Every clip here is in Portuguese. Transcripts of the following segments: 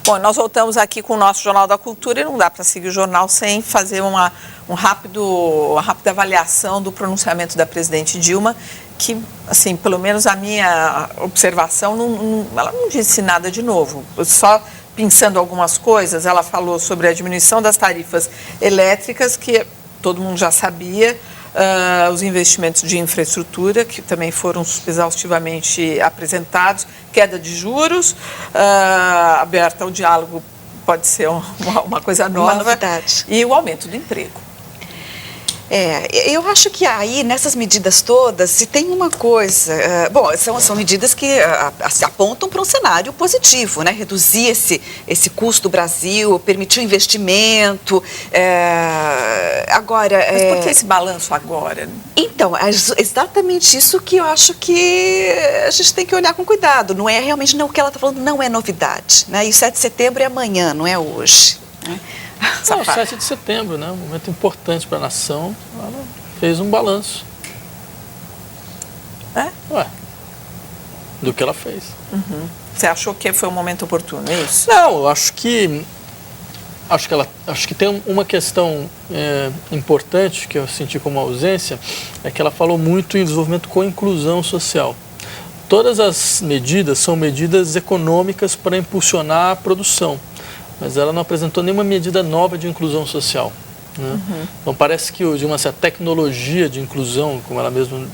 Bom, nós voltamos aqui com o nosso Jornal da Cultura e não dá para seguir o jornal sem fazer uma rápida avaliação do pronunciamento da presidente Dilma, que, assim, pelo menos a minha observação, ela não disse nada de novo. Só pensando algumas coisas, ela falou sobre a diminuição das tarifas elétricas, que todo mundo já sabia, os investimentos de infraestrutura, que também foram exaustivamente apresentados, queda de juros, aberta ao diálogo, pode ser uma coisa nova, e o aumento do emprego. Eu acho que aí, nessas medidas todas, se tem uma coisa... são medidas que apontam para um cenário positivo, né? Reduzir esse custo do Brasil, permitir o investimento. Mas por que esse balanço agora? Então, é exatamente isso que eu acho que a gente tem que olhar com cuidado. Não é realmente, não, o que ela está falando não é novidade, né? E o 7 de setembro é amanhã, não é hoje, né? Não, 7 de setembro, né? Um momento importante para a nação. Ela fez um balanço. Do que ela fez. Uhum. Você achou que foi um momento oportuno, é isso? Não, eu acho que tem uma questão importante que eu senti como ausência, é que ela falou muito em desenvolvimento com inclusão social. Todas as medidas são medidas econômicas para impulsionar a produção, mas ela não apresentou nenhuma medida nova de inclusão social, né? Uhum. Então parece que de uma certa tecnologia de inclusão, como ela mesma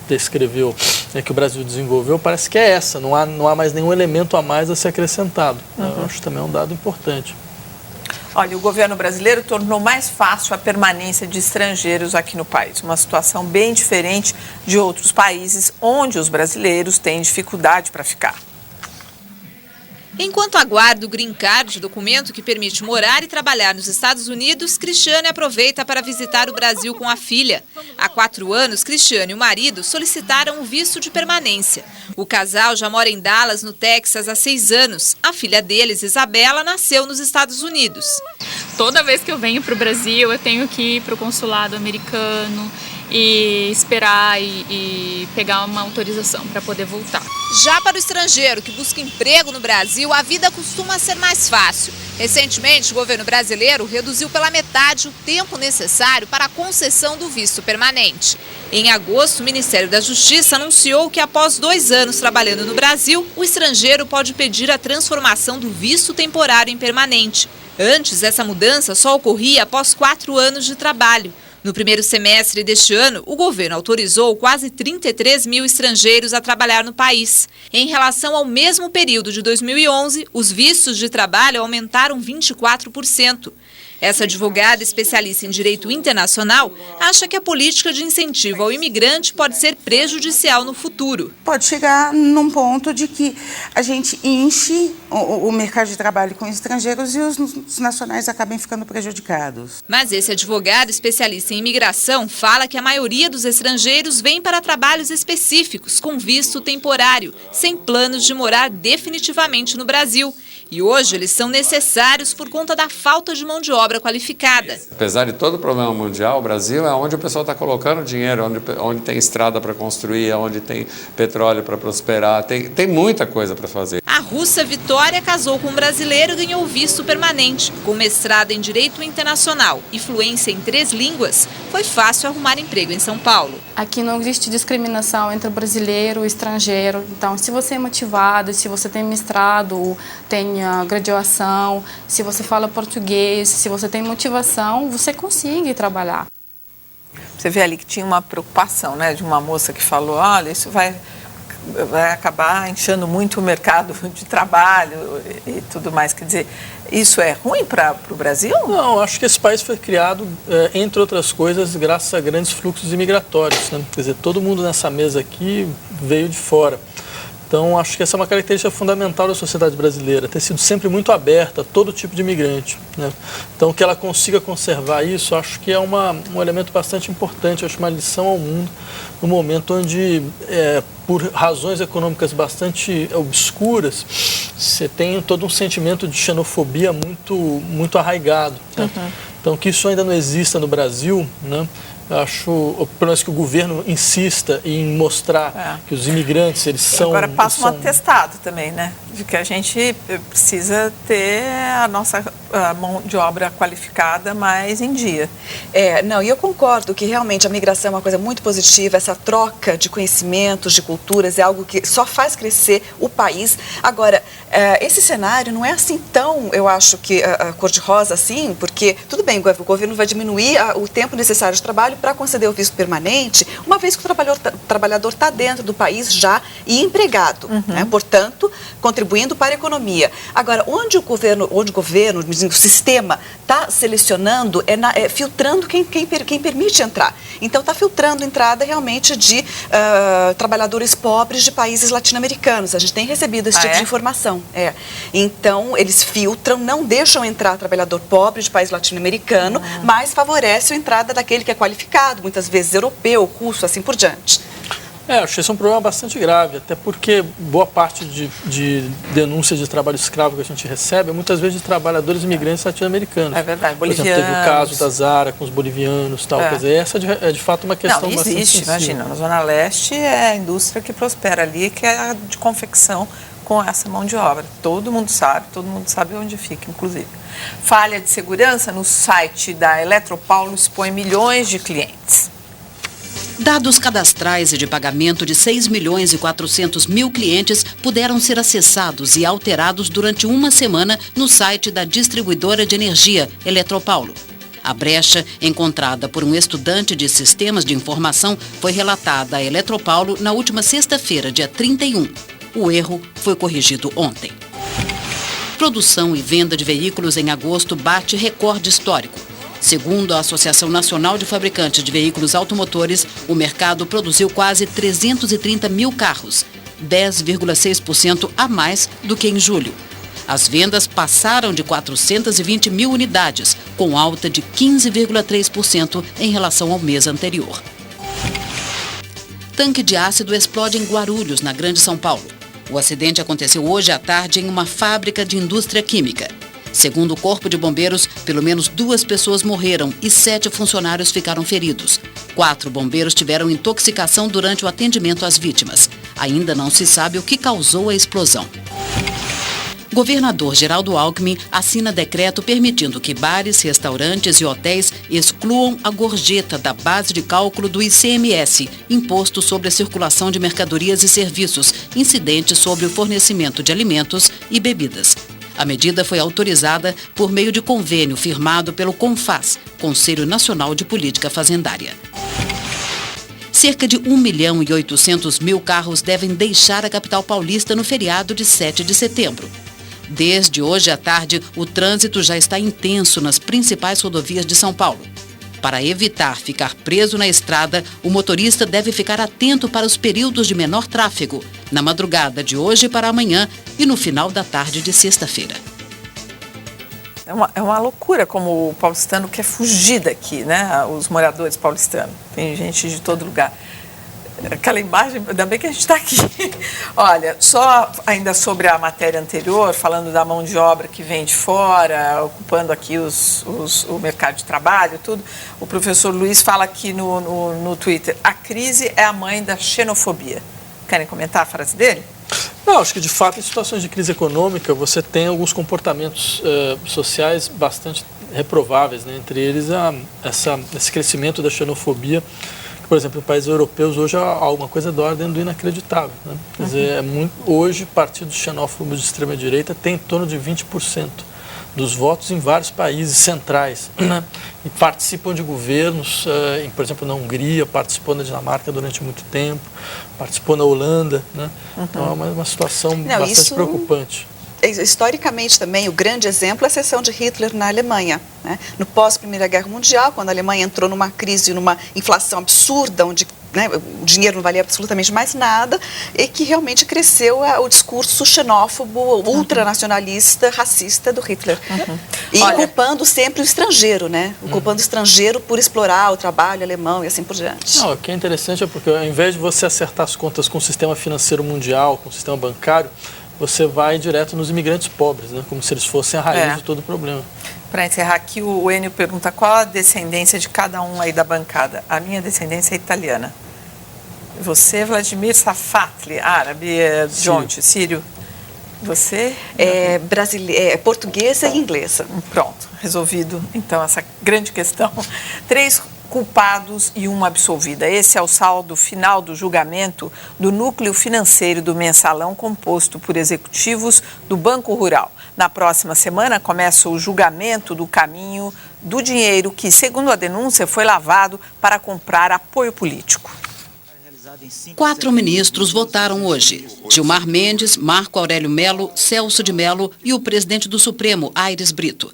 descreveu, que o Brasil desenvolveu, parece que é essa, não há mais nenhum elemento a mais a ser acrescentado. Uhum. Eu acho também um dado importante. Olha, o governo brasileiro tornou mais fácil a permanência de estrangeiros aqui no país, uma situação bem diferente de outros países onde os brasileiros têm dificuldade para ficar. Enquanto aguarda o Green Card, documento que permite morar e trabalhar nos Estados Unidos, Cristiane aproveita para visitar o Brasil com a filha. Há 4 anos, Cristiane e o marido solicitaram o visto de permanência. O casal já mora em Dallas, no Texas, há 6 anos. A filha deles, Isabela, nasceu nos Estados Unidos. Toda vez que eu venho para o Brasil, eu tenho que ir para o consulado americano e esperar e pegar uma autorização para poder voltar. Já para o estrangeiro que busca emprego no Brasil, a vida costuma ser mais fácil. Recentemente, o governo brasileiro reduziu pela metade o tempo necessário para a concessão do visto permanente. Em agosto, o Ministério da Justiça anunciou que após 2 anos trabalhando no Brasil, o estrangeiro pode pedir a transformação do visto temporário em permanente. Antes, essa mudança só ocorria após 4 anos de trabalho. No primeiro semestre deste ano, o governo autorizou quase 33 mil estrangeiros a trabalhar no país. Em relação ao mesmo período de 2011, os vistos de trabalho aumentaram 24%. Essa advogada especialista em direito internacional acha que a política de incentivo ao imigrante pode ser prejudicial no futuro. Pode chegar num ponto de que a gente enche o mercado de trabalho com estrangeiros e os nacionais acabem ficando prejudicados. Mas esse advogado especialista em imigração fala que a maioria dos estrangeiros vem para trabalhos específicos, com visto temporário, sem planos de morar definitivamente no Brasil. E hoje eles são necessários por conta da falta de mão de obra qualificada. Apesar de todo o problema mundial, o Brasil é onde o pessoal está colocando dinheiro, onde tem estrada para construir, onde tem petróleo para prosperar, tem muita coisa para fazer. A russa Vitória casou com um brasileiro e ganhou visto permanente. Com mestrado em Direito Internacional e fluência em 3 línguas, foi fácil arrumar emprego em São Paulo. Aqui não existe discriminação entre o brasileiro e o estrangeiro. Então, se você é motivado, se você tem mestrado, tem graduação, se você fala português, se você tem motivação, você consegue trabalhar. Você vê ali que tinha uma preocupação, né, de uma moça que falou, olha, isso vai acabar inchando muito o mercado de trabalho e tudo mais. Quer dizer, isso é ruim para o Brasil? Não, acho que esse país foi criado, entre outras coisas, graças a grandes fluxos imigratórios, né? Quer dizer, todo mundo nessa mesa aqui veio de fora. Então, acho que essa é uma característica fundamental da sociedade brasileira, ter sido sempre muito aberta a todo tipo de imigrante, né? Então, que ela consiga conservar isso, acho que é um elemento bastante importante, acho uma lição ao mundo, no momento onde, por razões econômicas bastante obscuras, você tem todo um sentimento de xenofobia muito arraigado, né? Uhum. Então, que isso ainda não exista no Brasil, né? Eu acho, pelo menos que o governo insista em mostrar que os imigrantes, eles são... Agora passa um atestado também, né? De que a gente precisa ter a nossa mão de obra qualificada mais em dia. Não, e eu concordo que realmente a migração é uma coisa muito positiva, essa troca de conhecimentos, de culturas, é algo que só faz crescer o país. Agora, esse cenário não é assim tão, eu acho que cor-de-rosa assim, porque, tudo bem, o governo vai diminuir o tempo necessário de trabalho para conceder o visto permanente, uma vez que o trabalhador está dentro do país já e empregado, né? Portanto, contribuindo para a economia. Agora, onde o governo, o sistema está selecionando, filtrando quem permite entrar. Então, está filtrando a entrada realmente de trabalhadores pobres de países latino-americanos. A gente tem recebido esse tipo de informação. Então, eles filtram, não deixam entrar trabalhador pobre de país latino-americano, mas favorecem a entrada daquele que é qualificado, muitas vezes europeu, russo, assim por diante. Acho que esse é um problema bastante grave, até porque boa parte de denúncias de trabalho escravo que a gente recebe é muitas vezes de trabalhadores imigrantes latino-americanos. É verdade, bolivianos. Por exemplo, teve o caso da Zara com os bolivianos e tal. Quer dizer, essa é de fato uma questão bastante sensível. Imagina, na Zona Leste é a indústria que prospera ali, que é a de confecção com essa mão de obra. Todo mundo sabe onde fica, inclusive. Falha de segurança no site da Eletropaulo expõe milhões de clientes. Dados cadastrais e de pagamento de 6.400.000 clientes puderam ser acessados e alterados durante uma semana no site da distribuidora de energia, Eletropaulo. A brecha, encontrada por um estudante de sistemas de informação, foi relatada à Eletropaulo na última sexta-feira, dia 31. O erro foi corrigido ontem. Produção e venda de veículos em agosto bate recorde histórico. Segundo a Associação Nacional de Fabricantes de Veículos Automotores, o mercado produziu quase 330 mil carros, 10,6% a mais do que em julho. As vendas passaram de 420 mil unidades, com alta de 15,3% em relação ao mês anterior. Tanque de ácido explode em Guarulhos, na Grande São Paulo. O acidente aconteceu hoje à tarde em uma fábrica de indústria química. Segundo o Corpo de Bombeiros, pelo menos 2 pessoas morreram e 7 funcionários ficaram feridos. 4 bombeiros tiveram intoxicação durante o atendimento às vítimas. Ainda não se sabe o que causou a explosão. Governador Geraldo Alckmin assina decreto permitindo que bares, restaurantes e hotéis excluam a gorjeta da base de cálculo do ICMS, Imposto sobre a Circulação de Mercadorias e Serviços, incidente sobre o fornecimento de alimentos e bebidas. A medida foi autorizada por meio de convênio firmado pelo CONFAS, Conselho Nacional de Política Fazendária. Cerca de 1.800.000 carros devem deixar a capital paulista no feriado de 7 de setembro. Desde hoje à tarde, o trânsito já está intenso nas principais rodovias de São Paulo. Para evitar ficar preso na estrada, o motorista deve ficar atento para os períodos de menor tráfego, na madrugada de hoje para amanhã e no final da tarde de sexta-feira. É uma loucura como o paulistano quer fugir daqui, né? Os moradores paulistanos. Tem gente de todo lugar. Aquela imagem, ainda bem que a gente está aqui. Olha, só ainda sobre a matéria anterior, falando da mão de obra que vem de fora, ocupando aqui o mercado de trabalho, tudo, o professor Luiz fala aqui no Twitter, a crise é a mãe da xenofobia. Querem comentar a frase dele? Não, acho que de fato em situações de crise econômica você tem alguns comportamentos sociais bastante reprováveis, né? Entre eles esse crescimento da xenofobia. Por exemplo, em países europeus, hoje há uma coisa da ordem do inacreditável. Né? Quer dizer, hoje, partidos xenófobos de extrema-direita têm em torno de 20% dos votos em vários países centrais. Né? E participam de governos, por exemplo, na Hungria, participou na Dinamarca durante muito tempo, participou na Holanda. Né? Então, é uma situação bastante preocupante. Historicamente também, o grande exemplo é a ascensão de Hitler na Alemanha. Né? No pós-Primeira Guerra Mundial, quando a Alemanha entrou numa crise, numa inflação absurda, onde o dinheiro não valia absolutamente mais nada, e que realmente cresceu o discurso xenófobo, ultranacionalista, racista do Hitler. E culpando sempre o estrangeiro, né? Culpando o estrangeiro por explorar o trabalho alemão e assim por diante. Não, o que é interessante é porque ao invés de você acertar as contas com o sistema financeiro mundial, com o sistema bancário, você vai direto nos imigrantes pobres, né? Como se eles fossem a raiz de todo o problema. Para encerrar aqui, o Enio pergunta qual a descendência de cada um aí da bancada. A minha descendência é italiana. Você, Vladimir Safatli, árabe, Jonte, sírio. Você? Portuguesa e inglesa. Pronto, resolvido então essa grande questão. 3 culpados e 1 absolvida. Esse é o saldo final do julgamento do núcleo financeiro do Mensalão, composto por executivos do Banco Rural. Na próxima semana começa o julgamento do caminho do dinheiro que, segundo a denúncia, foi lavado para comprar apoio político. 4 ministros votaram hoje: Gilmar Mendes, Marco Aurélio Melo, Celso de Mello e o presidente do Supremo, Aires Brito.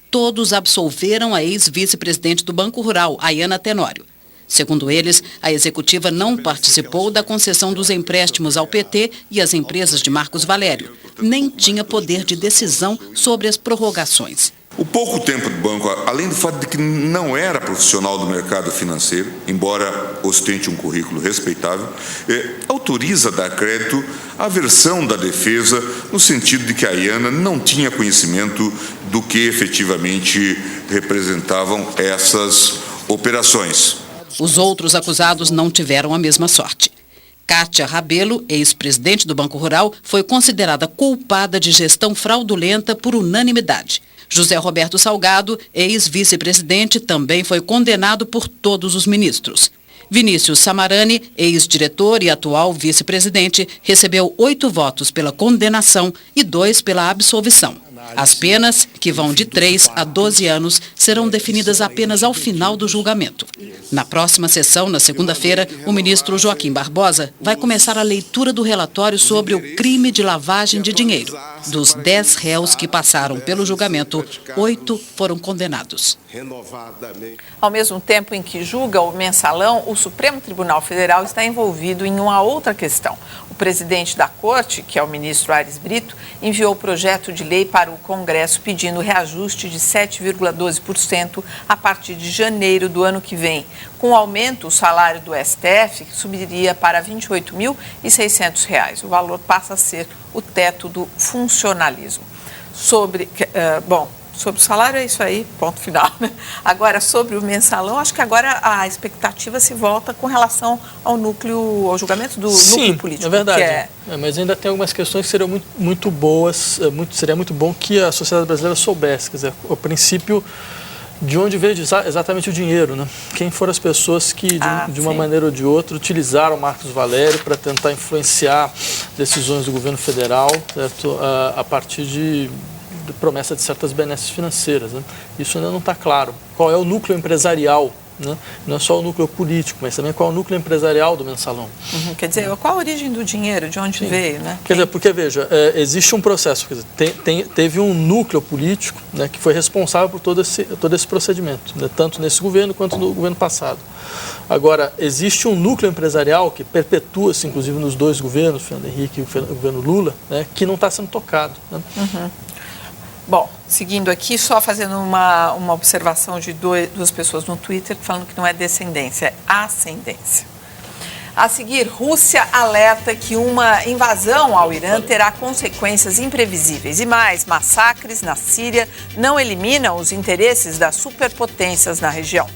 Todos absolveram a ex-vice-presidente do Banco Rural, Ayana Tenório. Segundo eles, a executiva não participou da concessão dos empréstimos ao PT e às empresas de Marcos Valério, nem tinha poder de decisão sobre as prorrogações. O pouco tempo do banco, além do fato de que não era profissional do mercado financeiro, embora ostente um currículo respeitável, autoriza a dar crédito à versão da defesa, no sentido de que a Ayana não tinha conhecimento do que efetivamente representavam essas operações. Os outros acusados não tiveram a mesma sorte. Kátia Rabelo, ex-presidente do Banco Rural, foi considerada culpada de gestão fraudulenta por unanimidade. José Roberto Salgado, ex-vice-presidente, também foi condenado por todos os ministros. Vinícius Samarani, ex-diretor e atual vice-presidente, recebeu 8 votos pela condenação e 2 pela absolvição. As penas, que vão de 3 a 12 anos, serão definidas apenas ao final do julgamento. Na próxima sessão, na segunda-feira, o ministro Joaquim Barbosa vai começar a leitura do relatório sobre o crime de lavagem de dinheiro. Dos 10 réus que passaram pelo julgamento, 8 foram condenados. Ao mesmo tempo em que julga o Mensalão, o Supremo Tribunal Federal está envolvido em uma outra questão. O presidente da Corte, que é o ministro Aires Brito, enviou o projeto de lei para o Congresso pedindo reajuste de 7,12% a partir de janeiro do ano que vem. Com o aumento, o salário do STF subiria para R$ 28.600. O valor passa a ser o teto do funcionalismo. Sobre o salário é isso aí, ponto final, né? Agora, sobre o Mensalão, acho que agora a expectativa se volta com relação ao julgamento do núcleo político. É verdade. Mas ainda tem algumas questões que seriam muito boas, seria muito bom que a sociedade brasileira soubesse, quer dizer, o princípio de onde veio exatamente o dinheiro, né? Quem foram as pessoas que, de uma maneira ou de outra, utilizaram Marcos Valério para tentar influenciar decisões do governo federal, certo? A partir de promessa de certas benesses financeiras, né? Isso ainda não está claro. Qual é o núcleo empresarial, né? Não é só o núcleo político, mas também qual é o núcleo empresarial do Mensalão. Quer dizer, qual a origem do dinheiro, de onde veio, né? Quer dizer, porque, veja, existe um processo, quer dizer, teve um núcleo político, né, que foi responsável por todo esse procedimento, né, tanto nesse governo quanto no governo passado. Agora, existe um núcleo empresarial que perpetua-se, inclusive, nos 2 governos, o Fernando Henrique e o governo Lula, né, que não está sendo tocado, né? Bom, seguindo aqui, só fazendo uma observação de 2 pessoas no Twitter falando que não é descendência, é ascendência. A seguir, Rússia alerta que uma invasão ao Irã terá consequências imprevisíveis. E mais, massacres na Síria não eliminam os interesses das superpotências na região.